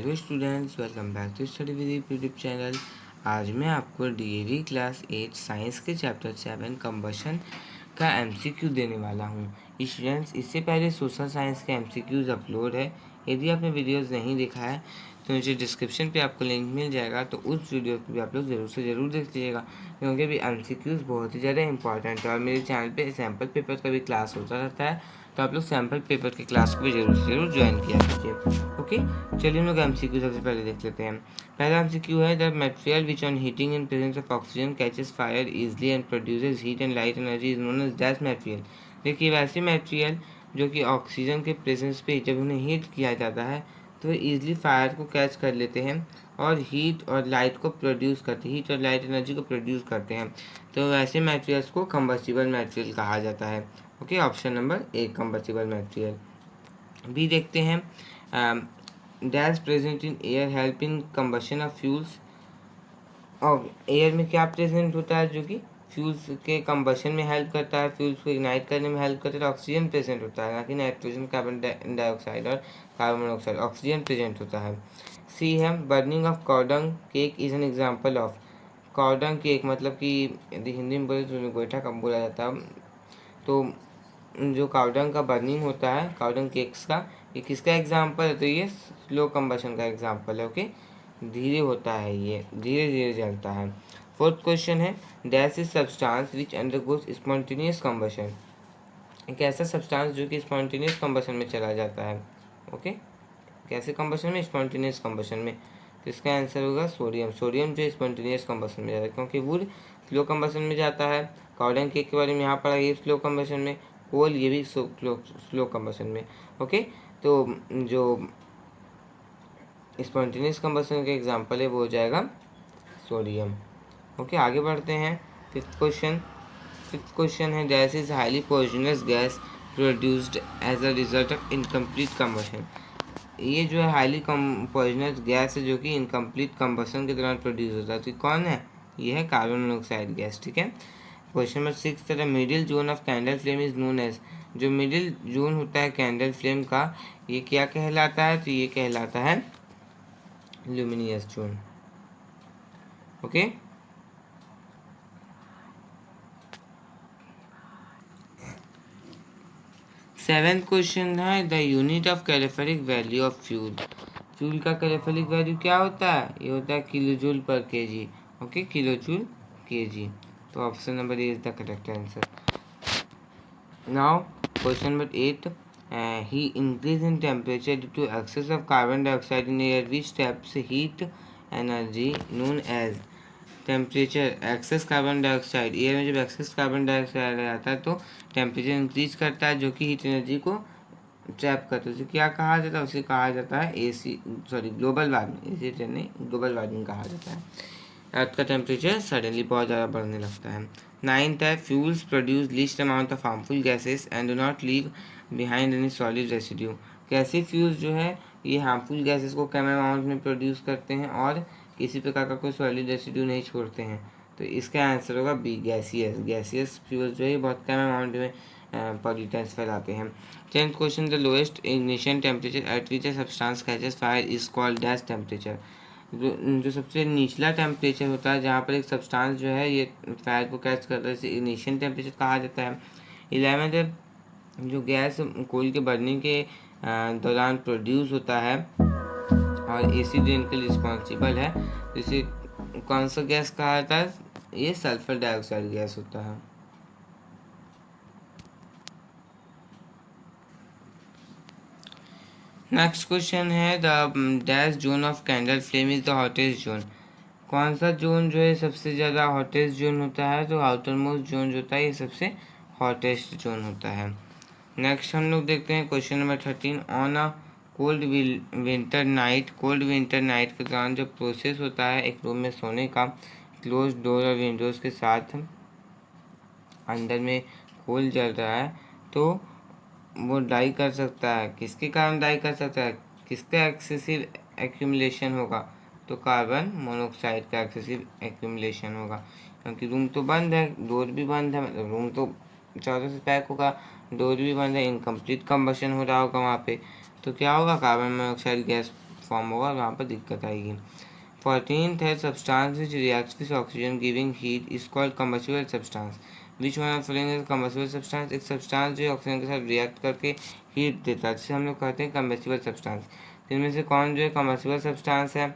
Hello students, welcome back to study with YouTube channel. आज मैं आपको डीएवी क्लास 8 साइंस के चैप्टर 7 कंबशन का एमसीक्यू देने वाला हूं। स्टूडेंट्स, इससे पहले सोशल साइंस के एमसीक्यूज़ अपलोड है। यदि आपने वीडियोस नहीं देखा है तो नीचे डिस्क्रिप्शन पे आपको लिंक मिल जाएगा, तो उस वीडियो को भी आप लोग ज़रूर से ज़रूर देख लीजिएगा, क्योंकि अभी एमसीक्यूज़ बहुत ही ज़्यादा इंपॉर्टेंट है। और मेरे चैनल पे सैम्पल पेपर का भी क्लास होता रहता है, तो आप लोग सैम्पल पेपर के क्लास को भी ज़रूर से ज़रूर ज्वाइन किया कीजिए। ओके, चलिए हम लोग एमसीक्यू सबसे पहले देख लेते हैं। पहला एमसीक्यू है, the material which on heating in presence of oxygen catches fire easily and produces heat and light energy is known as that material. देखिए, वैसे मटेरियल जो कि ऑक्सीजन के प्रेजेंस पे जब उन्हें हीट किया जाता है तो ईजिली फायर को कैच कर लेते हैं और हीट और लाइट को प्रोड्यूस करते हैं, हीट और लाइट एनर्जी को प्रोड्यूस करते हैं। तो वैसे मटेरियल्स को कंबस्टिबल मटेरियल कहा जाता है। Okay, option number A combustible material. B देखते हैं, gas present in air help in combustion of fuels. और एयर में क्या प्रेजेंट होता है जो कि फ्यूल्स के कंबशन में हेल्प करता है, फ्यूल्स को इग्नाइट करने में हेल्प करता है। ऑक्सीजन प्रेजेंट होता है, ना कि नाइट्रोजन, कार्बन डाइऑक्साइड और कार्बन मोनोऑक्साइड। ऑक्सीजन प्रेजेंट होता है। सी है, burning of cow dung cake is an example of. Cow dung cake मतलब कि यदि हिंदी में बोले तो गोईठा कब बोला जाता है। तो जो काउडंग का बर्निंग होता है, काउडंग केक्स का, ये किसका एग्जाम्पल है? तो ये स्लो कंबशन का एग्जाम्पल है। ओके, धीरे होता है, ये धीरे धीरे जलता है। फोर्थ क्वेश्चन है, dash is substance which undergoes spontaneous combustion. एक ऐसा सब्सटेंस जो कि स्पॉन्टेनियस कंबशन में चला जाता है। ओके, कैसे कंबशन में? स्पॉन्टेनियस कंबशन में। तो इसका आंसर होगा सोडियम। सोडियम जो स्पॉन्टेनियस कंबशन में जाता है, क्योंकि वुड स्लो कंबशन में जाता है। काउडंग केक के बारे में यहाँ पढ़ा, ये स्लो कंबशन में। कोल ये भी स्लो कंबशन में। ओके, तो जो स्पॉन्टेनियस कंबशन का एग्जांपल है वो हो जाएगा सोडियम। ओके, आगे बढ़ते हैं। फिफ्थ क्वेश्चन है, gas is highly poisonous gas produced as a result of incomplete combustion. ये जो है हाईली पॉइजनस गैस है जो कि इनकम्प्लीट कंबशन के दौरान प्रोड्यूस होता है। तो कौन है? ये है कार्बन मोनोऑक्साइड गैस। ठीक है। Question number 6, the middle zone of candle flame is known as. जो मिडिल जोन होता है कैंडल फ्लेम का, ये क्या कहलाता है? तो ये कहलाता है luminous zone. Okay, seventh question है, the unit of calorific value of fuel. Fuel का कैलोरीफिक वैल्यू क्या होता है? ये होता है किलो जूल पर KG. Okay, kilo joule KG. तो option number A is the correct answer. Now question number 8, he increase in temperature due to excess of carbon dioxide in air, which traps heat energy known as। Temperature, excess carbon dioxide, air में जब access carbon dioxide आता है तो temperature increase करता है, जो कि heat energy को ट्रैप करता है। उसे क्या कहा जाता है? उसे कहा जाता है ग्लोबल वार्मिंग। एसी नहीं, ग्लोबल वार्मिंग कहा जाता है। अर्थ का टेम्परेचर सडनली बहुत ज़्यादा बढ़ने लगता है। 9th है, fuels produce least amount of harmful gases and do not leave behind any solid residue. कैसे फ्यूल्स जो है ये हार्मफुल गैसेस को कम अमाउंट में प्रोड्यूस करते हैं और किसी प्रकार का कोई सॉलिड रेसिड्यू नहीं छोड़ते हैं? तो इसका आंसर होगा बी, गैसियस। गैसियस फ्यूल्स जो है बहुत कम अमाउंट में पॉल्यूटेंट्स फैलाते हैं। 10th question, the lowest ignition temperature at which a substance catches fire is called dash temperature. जो सबसे निचला टेम्परेचर होता है जहाँ पर एक सब्सटेंस जो है ये फायर को कैच करता है, इसे इग्निशन टेम्परेचर कहा जाता है। 11th, जो गैस कोल के बर्निंग के दौरान प्रोड्यूस होता है और एसिड रेन के लिए रिस्पॉन्सिबल है, इसे कौन सा गैस कहा जाता है? ये सल्फर डाइऑक्साइड गैस होता है। नेक्स्ट क्वेश्चन है, the dash zone of candle flame is the hottest zone. कौन सा जोन जो है सबसे ज़्यादा हॉटेस्ट जोन होता है? तो आउटर मोस्ट जोन जो होता है ये सबसे हॉटेस्ट जोन होता है। नेक्स्ट हम लोग देखते हैं question number 13, on a cold winter night. Cold winter night के दौरान जब प्रोसेस होता है एक रूम में सोने का, क्लोज डोर और विंडोज़ के साथ, अंदर में कोल जल रहा है, तो वो डाई कर सकता है। किसके कारण डाई कर सकता है? किसका एक्सेसिव एक्यूमुलेशन होगा? तो कार्बन मोनोऑक्साइड का एक्सेसिव एक्यूमुलेशन होगा, क्योंकि रूम तो बंद है, डोर भी बंद है, मतलब रूम तो चारों से पैक होगा, डोर भी बंद है, इनकम्प्लीट कंबशन हो रहा होगा वहाँ पे, तो क्या होगा? कार्बन मोनोऑक्साइड गैस फॉर्म होगा, वहाँ पर दिक्कत आएगी। 14th है substance which reacts with oxygen giving heat is called combustible substance. Which one of following is combustible substance. एक सब्सटेंस जो ऑक्सीजन के साथ रिएक्ट करके हीट देता है, जिसे हम लोग कहते हैं कंबस्टिबल सब्सटेंस। तो इनमें से कौन जो है कंबस्टिबल सब्सटेंस है,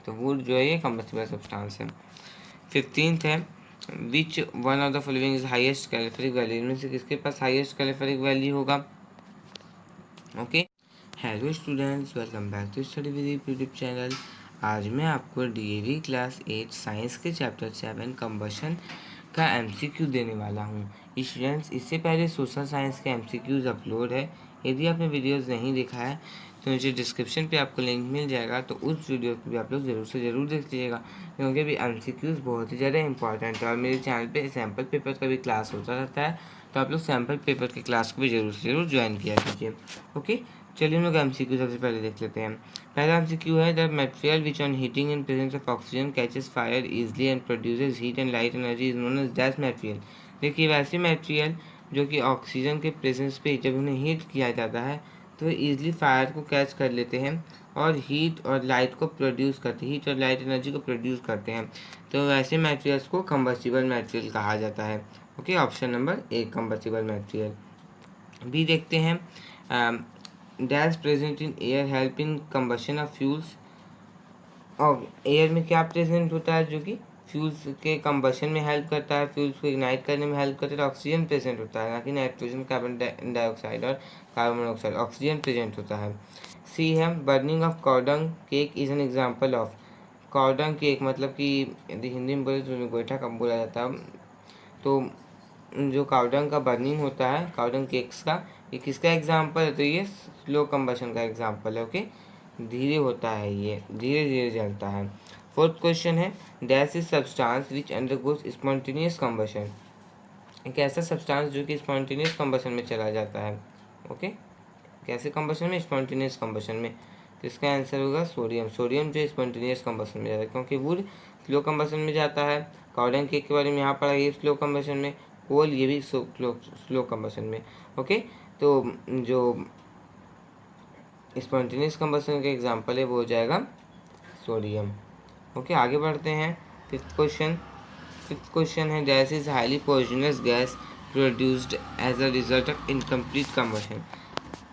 तो वुड जो है ये कंबस्टिबल सब्सटेंस है। 15th है which one of the following is highest calorific value. इनमें से किसके पास हाईएस्ट कैलोरीफिक वैल्यू होगा। Okay, hello students, welcome back to study with YouTube channel. आज मैं आपको डीएवी क्लास 8 साइंस के चैप्टर 7 कंबशन का एमसीक्यू देने वाला हूँ। स्टूडेंट्स, इससे पहले सोशल साइंस के एमसीक्यूज अपलोड है। यदि आपने वीडियोस नहीं देखा है तो नीचे डिस्क्रिप्शन पे आपको लिंक मिल जाएगा, तो उस वीडियो को भी आप लोग ज़रूर से ज़रूर देख लीजिएगा, क्योंकि अभी एमसीक्यूज बहुत ही ज़्यादा इंपॉर्टेंट है। और मेरे चैनल पे सैम्पल पेपर का भी क्लास होता रहता है, तो आप लोग सैम्पल पेपर की क्लास को भी ज़रूर से ज़रूर ज्वाइन किया कीजिए। ओके, चलिए हम लोग एमसीक्यू सबसे पहले देख लेते हैं। पहला एमसीक्यू है the material which on heating in presence of oxygen catches fire easily and produces heat and light energy is known as that material. देखिए, वैसे मटेरियल जो कि ऑक्सीजन के प्रेजेंस पे जब उन्हें हीट किया जाता है तो ईजिली फायर को कैच कर लेते हैं और हीट और लाइट को प्रोड्यूस करते हैं, हीट और लाइट एनर्जी को प्रोड्यूस करते हैं। तो वैसे मटेरियल्स को कंबस्टिबल मटेरियल कहा जाता है। Okay, option number A combustible material. B देखते हैं, dash present in air help in combustion of fuels. और एयर में क्या प्रेजेंट होता है जो कि फ्यूल्स के कंबशन में हेल्प करता है, फ्यूल्स को इग्नाइट करने में हेल्प करता है। ऑक्सीजन प्रेजेंट होता है, ना कि नाइट्रोजन, कार्बन डाइऑक्साइड और कार्बन मोनोऑक्साइड। ऑक्सीजन प्रेजेंट होता है। सी है burning of cordon cake is an example of. Cordon cake मतलब कि यदि हिंदी में बोले तो गोईठा कब बोला जाता है। तो जो काउडंग का बर्निंग होता है, काउडंग केक्स का, ये किसका एग्जाम्पल है, तो ये स्लो कंबशन का एग्जाम्पल है। ओके, धीरे होता है, ये धीरे धीरे जलता है। फोर्थ क्वेश्चन है dash is substance which undergoes spontaneous combustion. एक ऐसा सब्सटेंस जो कि स्पॉन्टेनियस कंबशन में चला जाता है। ओके, कैसे कंबशन में, स्पॉन्टेनियस कंबशन में। तो इसका आंसर होगा सोडियम। सोडियम जो स्पॉन्टेनियस कंबशन में जाता है, क्योंकि वुड स्लो कंबशन में जाता है। कॉर्डन केक के बारे में यहाँ पढ़ा, ये स्लो कंबशन में। कोल ये भी स्लो कंबशन में। ओके, तो जो स्पॉन्टेनियस कंबशन का एग्जांपल है वो हो जाएगा सोडियम। ओके, आगे बढ़ते हैं। फिफ्थ क्वेश्चन है gas is highly poisonous gas produced as a result of incomplete combustion.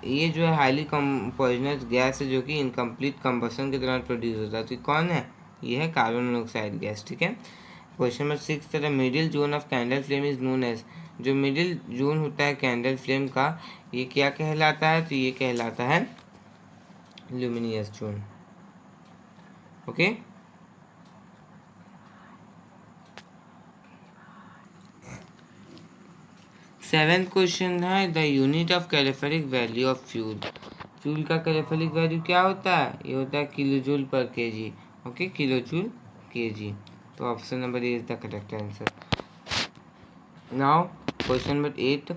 ये जो है हाईली पॉइजनस गैस है जो कि इनकम्प्लीट कंबशन के दौरान प्रोड्यूस होता है। तो कौन है, ये है कार्बन मोनोऑक्साइड गैस। ठीक है। Question number 6 the middle zone of candle flame is known as. जो मिडिल जोन होता है कैंडल फ्लेम का, ये क्या कहलाता है, तो ये कहलाता है luminous zone. Okay, seventh question है the unit of calorific value of fuel. Fuel का कैलोरीफिक वैल्यू क्या होता है, ये होता है किलो जूल पर KG. Okay, kilo joule KG. तो option number A is the correct answer. Now question number 8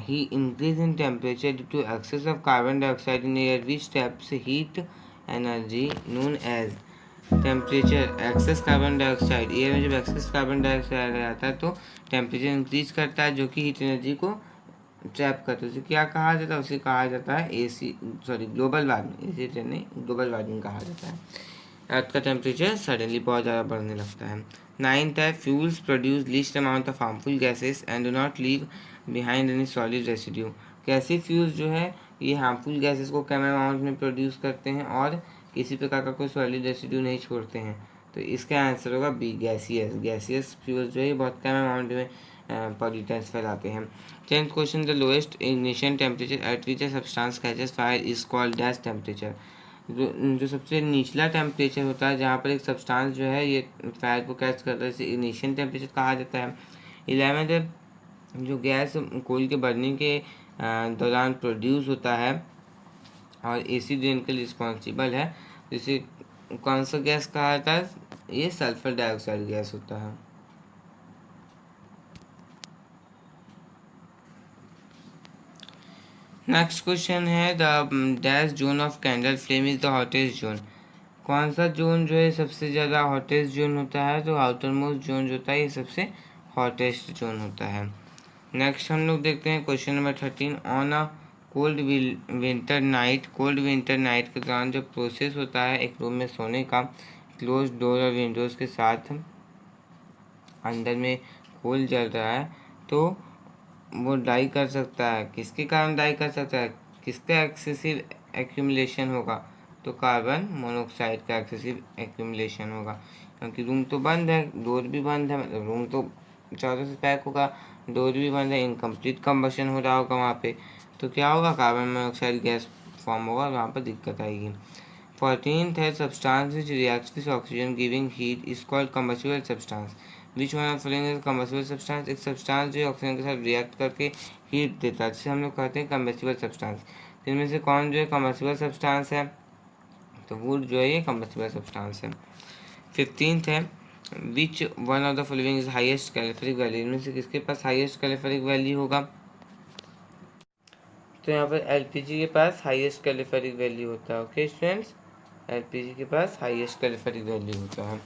he increase in temperature due to excess of carbon dioxide in air which traps heat energy known as। Temperature, excess carbon dioxide, air में जब access carbon dioxide आता है तो temperature increase करता है, जो कि heat energy को ट्रैप करता है। उसे क्या कहा जाता है, उसे कहा जाता है ग्लोबल वार्मिंग। एसी नहीं, ग्लोबल वार्मिंग कहा जाता है। अर्थ का टेम्परेचर सडनली बहुत ज़्यादा बढ़ने लगता है। 9th है fuels produce least amount of harmful gases and do not leave behind any solid residue. कैसे फ्यूल्स जो है ये हार्मफुल गैसेस को कम अमाउंट में प्रोड्यूस करते हैं और किसी प्रकार का कोई सॉलिड रेसिड्यू नहीं छोड़ते हैं। तो इसका आंसर होगा बी गैसियस। गैसियस फ्यूल्स जो है बहुत कम अमाउंट में पॉल्यूटेंट्स फैलाते हैं। 10th question the lowest ignition temperature at which a substance catches fire is called dash temperature. जो सबसे निचला टेम्परेचर होता है जहाँ पर एक सब्सटेंस जो है ये फायर को कैच करता है, इसे इग्निशन टेम्परेचर कहा जाता है। 11th जो गैस कोल के बर्निंग के दौरान प्रोड्यूस होता है और एसिड रेन के लिए रिस्पॉन्सिबल है, जिसे कौन सा गैस कहा जाता है, ये सल्फर डाइऑक्साइड गैस होता है। नेक्स्ट क्वेश्चन है the dash zone of candle flame is the hottest zone. कौन सा जोन जो है सबसे ज़्यादा हॉटेस्ट जोन होता है, तो आउटर मोस्ट जोन जो होता है ये सबसे हॉटेस्ट जोन होता है। नेक्स्ट हम लोग देखते हैं question number 13 on a cold winter night के दौरान जब प्रोसेस होता है एक रूम में सोने का, क्लोज डोर और विंडोज़ के साथ, अंदर में कोल जल रहा है, तो वो डाई कर सकता है। किसके कारण डाई कर सकता है? किसका एक्सेसिव एक्यूमुलेशन होगा? तो कार्बन मोनोऑक्साइड का एक्सेसिव एक्यूमुलेशन होगा, क्योंकि रूम तो बंद है, डोर भी बंद है, मतलब रूम तो चारों से पैक होगा, डोर भी बंद है, इनकम्प्लीट कंबशन हो रहा होगा वहाँ पे, तो क्या होगा? कार्बन मोनोऑक्साइड गैस फॉर्म होगा और वहाँ पर दिक्कत आएगी। 14th है substance which reacts with oxygen giving heat is called combustible substance. Which one of following is combustible substance? एक सब्सटेंस जो ऑक्सीजन के साथ रिएक्ट करके हीट देता है, जिसे हम लोग कहते हैं कंबस्टिबल सब्सटेंस। इनमें से कौन जो है कंबस्टिबल सब्सटेंस है? तो वुड जो है ये कंबस्टिबल सब्सटेंस है। 15th है which one of the following is highest calorific value. इनमें से किसके पास हाईएस्ट कैलोरीफिक वैल्यू होगा? तो यहाँ पर एलपीजी के पास हाईएस्ट कैलोरीफिक वैल्यू होता है। ओके स्टूडेंट्स, एलपीजी के पास हाईएस्ट कैलोरीफिक वैल्यू होता है।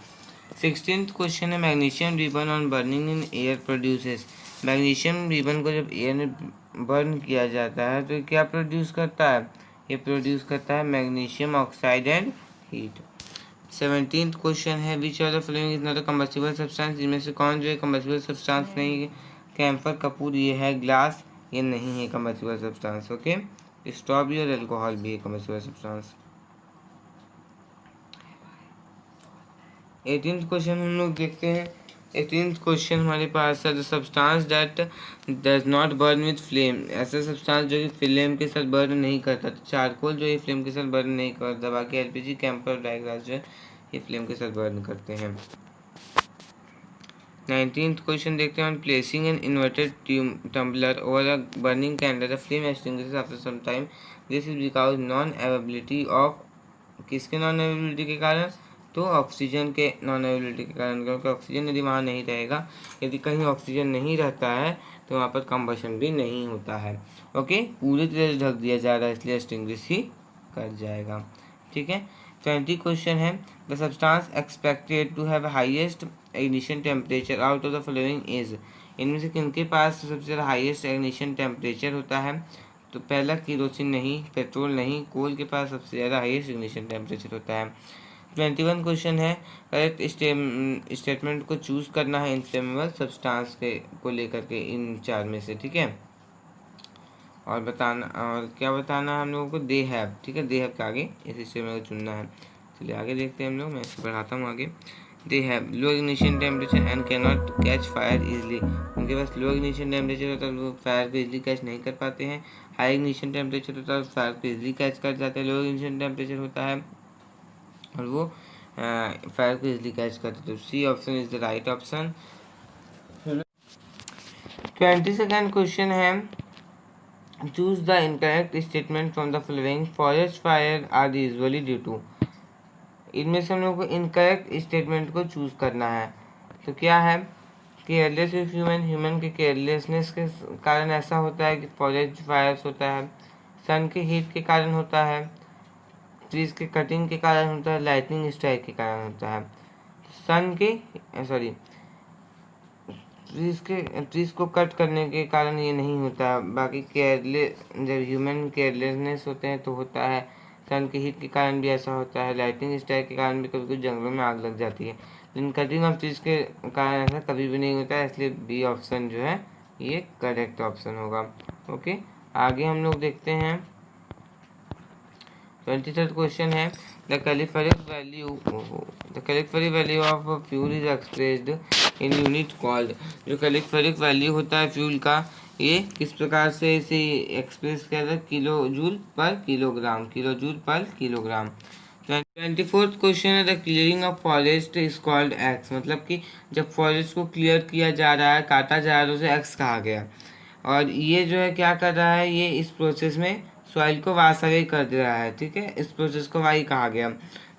16th क्वेश्चन है magnesium ribbon on burning in air produces. Magnesium ribbon को जब एयर में बर्न किया जाता है तो क्या प्रोड्यूस करता है? ये प्रोड्यूस करता है magnesium oxide and heat. 17th question है which of the following is not a combustible substance. इनमें से कौन जो है कंबस्टिबल सब्सटेंस नहीं है? कैम्फर कपूर ये है, ग्लास ये नहीं है कंबस्टिबल सब्सटेंस। ओके, स्ट्रॉ भी और अल्कोहल भी है कंबस्टिबल सब्सटेंस। 18th क्वेश्चन हम लोग देखते हैं। 18th क्वेश्चन हमारे पास है the substance that does not burn with flame. ऐसा सब्सटेंस जो कि फ्लेम के साथ बर्न नहीं करता। तो चारकोल जो है फ्लेम के साथ बर्न नहीं करता, बाकी एलपीजी, कैम्फर, डाईग्लास जो है ये फ्लेम के साथ बर्न करते हैं। 19th क्वेश्चन देखते हैं। Placing an inverted tumbler over a burning candle the flame extinguishes after some time. This is because non availability of, किसके नॉन अवेबिलिटी के कारण? तो ऑक्सीजन के नॉन अवेबिलिटी के कारण, क्योंकि ऑक्सीजन यदि वहाँ नहीं रहेगा, यदि कहीं ऑक्सीजन नहीं रहता है तो वहाँ पर कंबशन भी नहीं होता है। ओके, पूरी तरह से ढक दिया जा रहा है इसलिए एक्सटिंग्विश ही कर जाएगा। ठीक है। 20 क्वेश्चन है the substance expected to have highest ignition temperature out of the following is. इनमें से किनके पास सबसे ज़्यादा हाईएस्ट इग्निशन टेम्परेचर होता है? तो पहला केरोसिन नहीं, पेट्रोल नहीं, कोल के पास सबसे ज़्यादा हाईएस्ट इग्निशन टेम्परेचर होता है। 21 क्वेश्चन है करेक्ट स्टेटमेंट को चूज करना है इनफ्लेमेबल सब्सटेंस के को लेकर के इन चार में से। ठीक है, और बताना, और क्या बताना है हम लोगों को? They have. ठीक है, दे हैव के आगे इस हिस्से में चुनना है। चलिए आगे देखते हैं हम लोग, मैं इसको बढ़ाता हूँ आगे। They have low ignition temperature and can not catch fire easily. उनके पास लो इग्निशन टेम्परेचर होता है, वो फायर को इजली कैच नहीं कर पाते हैं। हाई इग्निशन टेम्परेचर होता है, फायर को इजली कैच कर जाते हैं। लो इग्निशन टेम्परेचर होता है और वो फायर को इजली कैच करते हैं। तो C option is the right option. 22nd question है choose the incorrect statement from the following. Forest fire are usually due to. इनमें से हम लोग को इनकरेक्ट स्टेटमेंट को चूज करना है। तो क्या है? केयरलेस विथ ह्यूमन के केयरलेसनेस के कारण ऐसा होता है कि फॉरेस्ट फायर्स होता है। सन के हीट के कारण होता है, ट्रीज के कटिंग के कारण होता है, लाइटनिंग स्ट्राइक के कारण होता है। सन के ट्रीज को कट करने के कारण ये नहीं होता है। बाकी जब ह्यूमन केयरलेसनेस होते हैं तो होता है। सन के हीट के कारण भी ऐसा होता है, लाइटनिंग स्ट्राइक के कारण भी कभी कभी जंगलों में आग लग जाती है, लेकिन कटिंग ऑफ ट्रीज के कारण ऐसा कभी भी नहीं होता है, इसलिए बी ऑप्शन जो है ये करेक्ट ऑप्शन होगा। ओके, आगे हम लोग देखते हैं। 23rd क्वेश्चन है the calorific value of fuel is expressed in unit called. जो कैलिफेरिक वैल्यू होता है फ्यूल का, ये किस प्रकार से इसे एक्सप्रेस किया जाता है? किलो जूल पर किलोग्राम। 24th क्वेश्चन है the clearing of forest is called X. मतलब कि जब फॉरेस्ट को क्लियर किया जा रहा है, काटा जा रहा है, तो उसे एक्स कहा गया। और ये जो है क्या कर रहा है? ये इस प्रोसेस में सॉइल को वाश अवे कर दे रहा है। ठीक है, इस प्रोसेस को वाई कहा गया।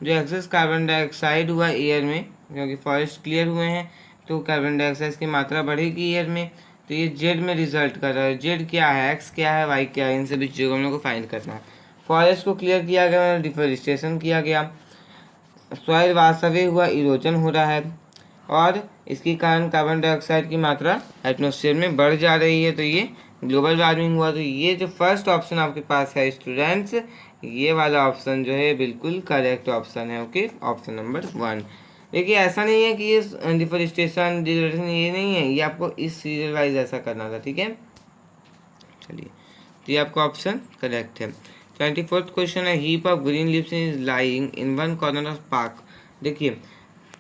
जो एक्सेस कार्बन डाइऑक्साइड हुआ एयर में, क्योंकि फॉरेस्ट क्लियर हुए हैं तो कार्बन डाइऑक्साइड की मात्रा बढ़ेगी एयर में, तो ये जेड में रिजल्ट कर रहा है। जेड क्या है, एक्स क्या है, वाई क्या है, इन सभी चीज़ों को हम लोग को फाइंड करना है। फॉरेस्ट को क्लियर किया गया, डिफोरेस्टेशन किया गया, सॉइल वाश अवे हुआ, इरोजन हो रहा है, और इसके कारण कार्बन डाइऑक्साइड की मात्रा एटमॉस्फेयर में बढ़ जा रही है, तो ये ग्लोबल वार्मिंग हुआ। तो ये जो फर्स्ट ऑप्शन आपके पास है स्टूडेंट्स, ये वाला ऑप्शन जो है बिल्कुल करेक्ट ऑप्शन है। Okay, option number 1। देखिए ऐसा नहीं है कि ये डिफॉरेस्टेशन डिग्रेडेशन ये नहीं है, ये आपको इस सीरियल वाइज ऐसा करना था, ठीक है। चलिए, तो ये आपका ऑप्शन करेक्ट है। 24th क्वेश्चन है, heap of green leaves is lying in one corner of park. देखिए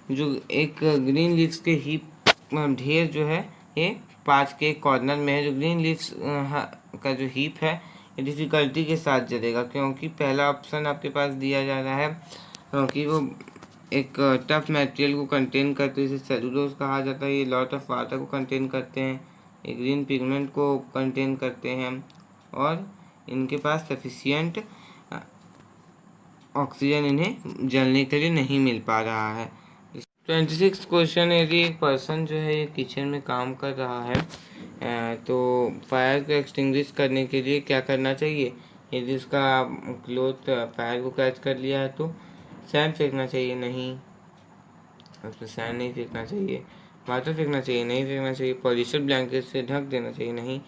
जो एक ग्रीन लीव्स के हीप ढेर जो है ये पार्क के कॉर्नर में है। जो ग्रीन लीव्स का जो हीप है ये डिफ़िकल्टी के साथ जलेगा, क्योंकि पहला ऑप्शन आपके पास दिया जा रहा है क्योंकि वो एक टफ मटेरियल को कंटेन करते हैं, इसे सेलुलोज कहा जाता है। ये लॉट ऑफ वाटर को कंटेन करते हैं, ये ग्रीन पिगमेंट को कंटेन करते हैं, और इनके पास सफिशियंट ऑक्सीजन इन्हें जलने के लिए नहीं मिल पा रहा है। 26 क्वेश्चन, यदि एक पर्सन जो है ये किचन में काम कर रहा है तो फायर को एक्सटिंग्विश करने के लिए क्या करना चाहिए। यदि उसका क्लोथ फायर को कैच कर लिया है तो सैंड फेंकना चाहिए, नहीं उसमें सैंड नहीं फेंकना चाहिए। वाटर फेंकना चाहिए, नहीं फेंकना चाहिए। पॉलिस्टर ब्लैंकेट से ढक देना चाहिए, नहीं।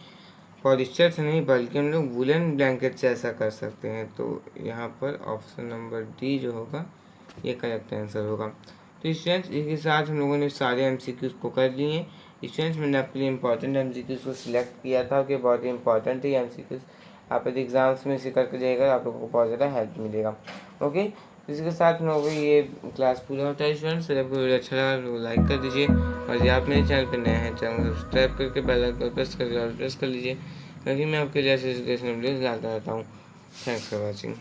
पॉलिस्टर से नहीं बल्कि हम लोग वुलन ब्लैंकेट से ऐसा कर सकते हैं। तो यहाँ पर ऑप्शन नंबर डी जो होगा ये करेक्ट आंसर होगा। तो स्टूडेंट्स इसके साथ हम लोगों ने सारे एमसीक्यूज को कर लिए हैं। स्टूडेंट्स मैंने आपके लिए इंपॉर्टेंट एमसीक्यूज को सिलेक्ट किया था कि बहुत ही इंपॉर्टेंट है एमसीक्यूज, आप यदि एग्जाम्स में इसे करके जाइएगा आप लोगों को बहुत ज़्यादा हेल्प मिलेगा। ओके, इसके साथ में होगी ये क्लास पूरा होता है स्टूडेंट्स। अगर आपको वीडियो अच्छा लगा तो लाइक कर दीजिए, और यदि आप मेरे चैनल पर नए हैं चैनल सब्सक्राइब करके बेल आइकन प्रेस कर लीजिए, क्योंकि मैं आपके लिए ऐसे एजुकेशनल वीडियोस डालता रहता हूँ। Thanks for watching.